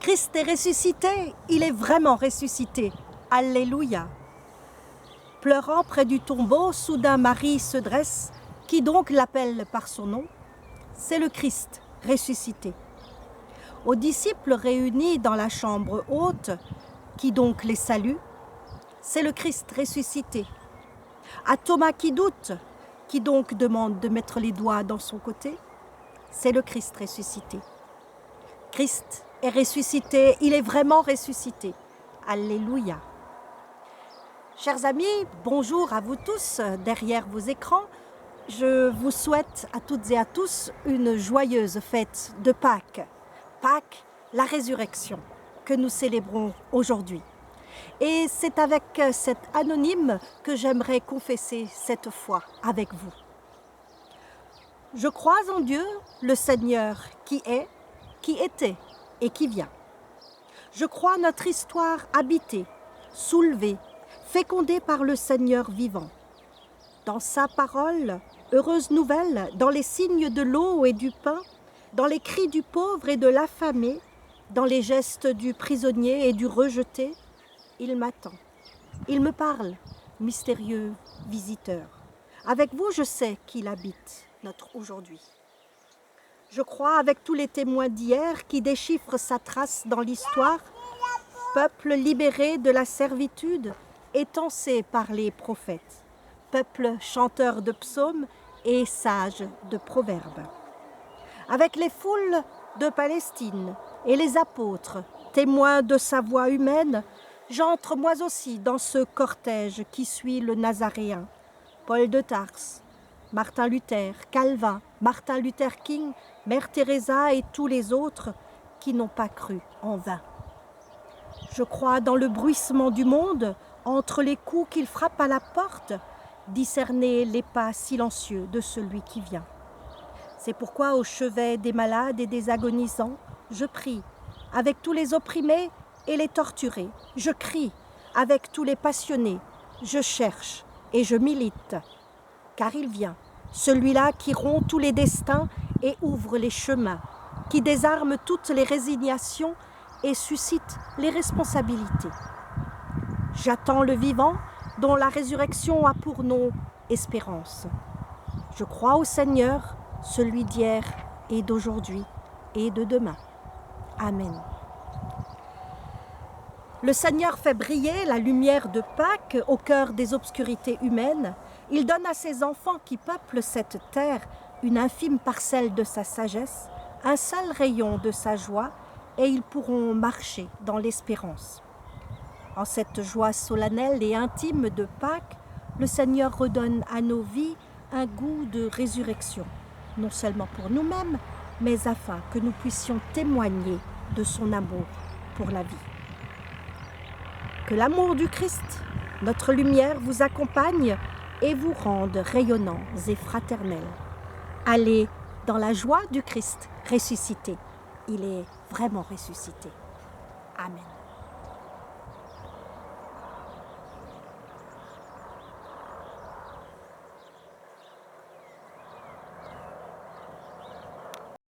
Christ est ressuscité, il est vraiment ressuscité. Alléluia. Pleurant près du tombeau, soudain Marie se dresse. Qui donc l'appelle par son nom? C'est le Christ ressuscité. Aux disciples réunis dans la chambre haute, qui donc les salue? C'est le Christ ressuscité. À Thomas qui doute, qui donc demande de mettre les doigts dans son côté? C'est le Christ ressuscité. Christ est ressuscité, il est vraiment ressuscité. Alléluia. Chers amis, bonjour à vous tous derrière vos écrans. Je vous souhaite à toutes et à tous une joyeuse fête de Pâques. Pâques, la résurrection que nous célébrons aujourd'hui. Et c'est avec cet anonyme que j'aimerais confesser cette foi avec vous. Je crois en Dieu, le Seigneur, qui est, qui était et qui vient. Je crois notre histoire habitée, soulevée, fécondée par le Seigneur vivant. Dans sa parole, heureuse nouvelle, dans les signes de l'eau et du pain, dans les cris du pauvre et de l'affamé, dans les gestes du prisonnier et du rejeté, il m'attend. Il me parle, mystérieux visiteur. Avec vous, je sais qu'il habite notre aujourd'hui. Je crois avec tous les témoins d'hier qui déchiffrent sa trace dans l'histoire, peuple libéré de la servitude, étancé par les prophètes, peuple chanteur de psaumes et sage de proverbes. Avec les foules de Palestine et les apôtres, témoins de sa voix humaine, j'entre moi aussi dans ce cortège qui suit le Nazaréen, Paul de Tarse, Martin Luther, Calvin, Martin Luther King, Mère Teresa et tous les autres qui n'ont pas cru en vain. Je crois dans le bruissement du monde, entre les coups qu'il frappe à la porte, discerner les pas silencieux de celui qui vient. C'est pourquoi au chevet des malades et des agonisants, je prie avec tous les opprimés et les torturés. Je crie avec tous les passionnés. Je cherche et je milite. Car il vient, celui-là qui rompt tous les destins et ouvre les chemins, qui désarme toutes les résignations et suscite les responsabilités. J'attends le vivant dont la résurrection a pour nom espérance. Je crois au Seigneur, celui d'hier et d'aujourd'hui et de demain. Amen. Le Seigneur fait briller la lumière de Pâques au cœur des obscurités humaines. Il donne à ses enfants qui peuplent cette terre une infime parcelle de sa sagesse, un seul rayon de sa joie, et ils pourront marcher dans l'espérance. En cette joie solennelle et intime de Pâques, le Seigneur redonne à nos vies un goût de résurrection, non seulement pour nous-mêmes, mais afin que nous puissions témoigner de son amour pour la vie. Que l'amour du Christ, notre lumière, vous accompagne et vous rende rayonnants et fraternels. Allez dans la joie du Christ ressuscité. Il est vraiment ressuscité. Amen.